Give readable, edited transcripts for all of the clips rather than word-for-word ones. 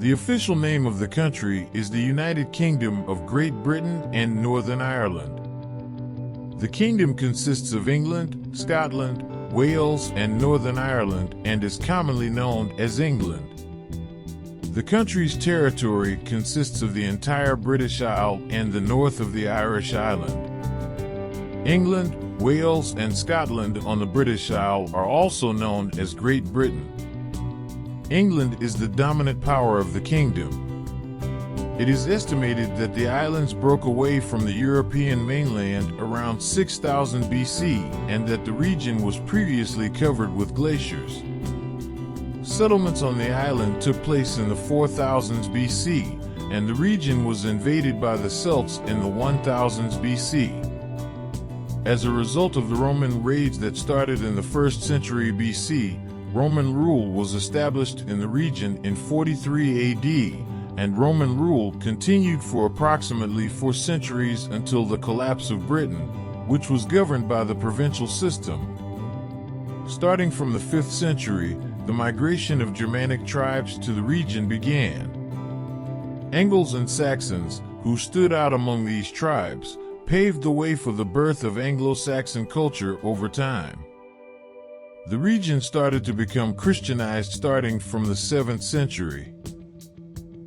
The official name of the country is the United Kingdom of Great Britain and Northern Ireland. The kingdom consists of England, Scotland, Wales, and Northern Ireland, and is commonly known as England. The country's territory consists of the entire British Isle and the north of the Irish Island. England, Wales, and Scotland on the British Isle are also known as Great Britain. England is the dominant power of the kingdom. It is estimated that the islands broke away from the European mainland around 6000 BC and that the region was previously covered with glaciers. Settlements on the island took place in the 4000s BC, and the region was invaded by the Celts in the 1000s BC. As a result of the Roman raids that started in the 1st century BC, Roman rule was established in the region in 43 AD, and Roman rule continued for approximately 4 centuries until the collapse of Britain, which was governed by the provincial system. Starting from the 5th century, the migration of Germanic tribes to the region began. Angles and Saxons, who stood out among these tribes, paved the way for the birth of Anglo-Saxon culture over time. The region started to become Christianized starting from the 7th century.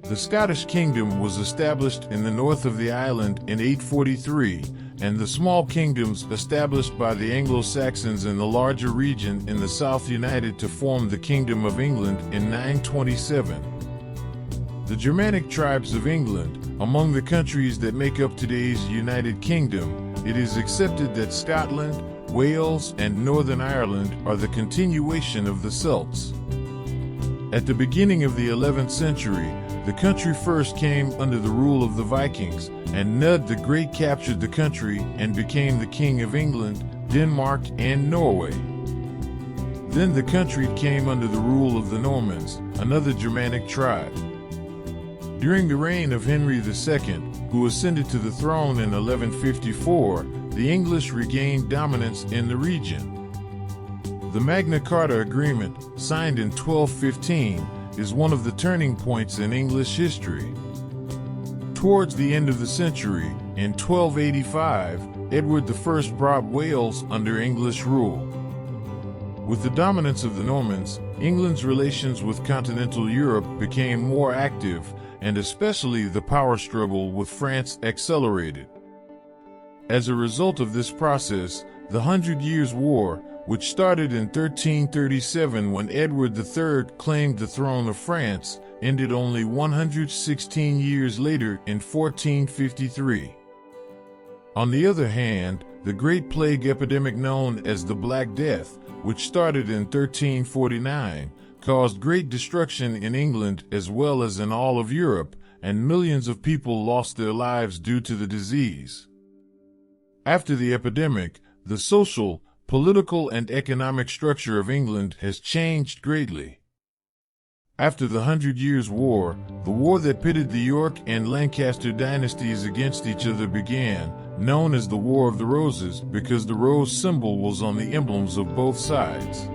The Scottish kingdom was established in the north of the island in 843, and the small kingdoms established by the Anglo-Saxons in the larger region in the south united to form the Kingdom of England in 927. The Germanic tribes of England, among the countries that make up today's United Kingdom, it is accepted that Scotland, Wales, and Northern Ireland are the continuation of the Celts. At the beginning of the 11th century, the country first came under the rule of the Vikings, and Cnut the Great captured the country and became the King of England, Denmark, and Norway. Then the country came under the rule of the Normans, another Germanic tribe. During the reign of Henry II, who ascended to the throne in 1154, the English regained dominance in the region. The Magna Carta Agreement, signed in 1215, is one of the turning points in English history. Towards the end of the century, in 1285, Edward I brought Wales under English rule. With the dominance of the Normans, England's relations with continental Europe became more active, and especially the power struggle with France accelerated. As a result of this process, the 100 Years' War, which started in 1337 when Edward III claimed the throne of France, ended only 116 years later in 1453. On the other hand, the Great Plague epidemic known as the Black Death, which started in 1349, caused great destruction in England as well as in all of Europe, and millions of people lost their lives due to the disease. After the epidemic, the social, political, and economic structure of England has changed greatly. After the 100 Years' War, the war that pitted the York and Lancaster dynasties against each other began, known as the War of the Roses because the rose symbol was on the emblems of both sides.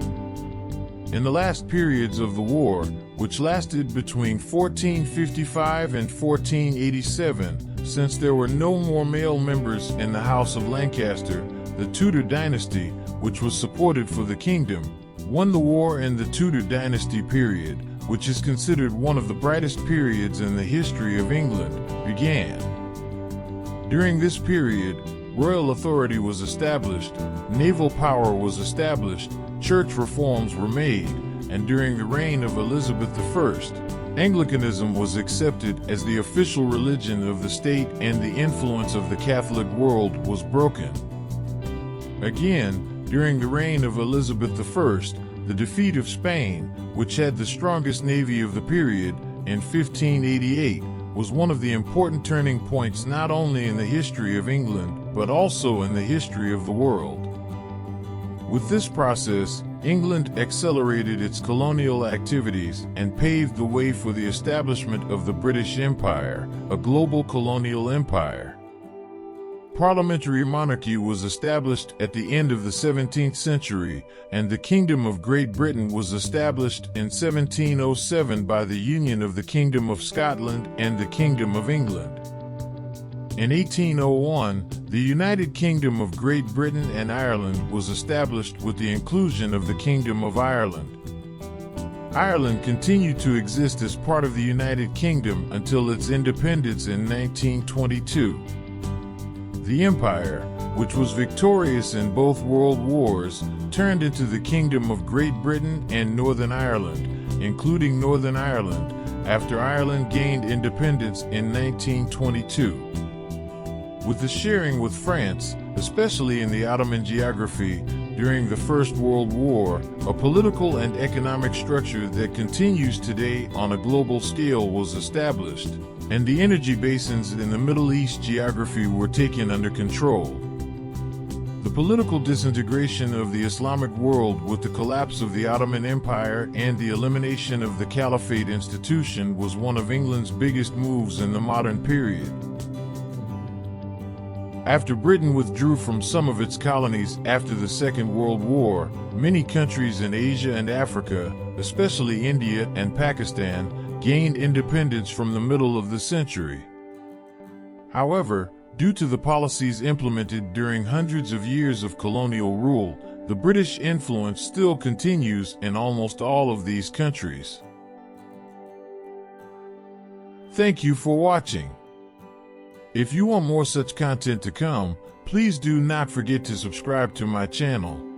In the last periods of the war, which lasted between 1455 and 1487, since there were no more male members in the House of Lancaster, the Tudor dynasty, which was supported for the kingdom, won the war in the Tudor dynasty period, which is considered one of the brightest periods in the history of England, began. During this period, royal authority was established, naval power was established, church reforms were made, and during the reign of Elizabeth I, Anglicanism was accepted as the official religion of the state and the influence of the Catholic world was broken. Again, during the reign of Elizabeth I, the defeat of Spain, which had the strongest navy of the period, in 1588, was one of the important turning points not only in the history of England, but also in the history of the world. With this process, England accelerated its colonial activities and paved the way for the establishment of the British Empire, a global colonial empire. Parliamentary monarchy was established at the end of the 17th century, and the Kingdom of Great Britain was established in 1707 by the union of the Kingdom of Scotland and the Kingdom of England. In 1801, the United Kingdom of Great Britain and Ireland was established with the inclusion of the Kingdom of Ireland. Ireland continued to exist as part of the United Kingdom until its independence in 1922. The Empire, which was victorious in both world wars, turned into the Kingdom of Great Britain and Northern Ireland, including Northern Ireland, after Ireland gained independence in 1922. With the sharing with France, especially in the Ottoman geography during the First World War, a political and economic structure that continues today on a global scale was established, and the energy basins in the Middle East geography were taken under control. The political disintegration of the Islamic world with the collapse of the Ottoman Empire and the elimination of the Caliphate institution was one of England's biggest moves in the modern period. After Britain withdrew from some of its colonies after the Second World War, many countries in Asia and Africa, especially India and Pakistan, gained independence from the middle of the century. However, due to the policies implemented during hundreds of years of colonial rule, the British influence still continues in almost all of these countries. Thank you for watching. If you want more such content to come, please do not forget to subscribe to my channel.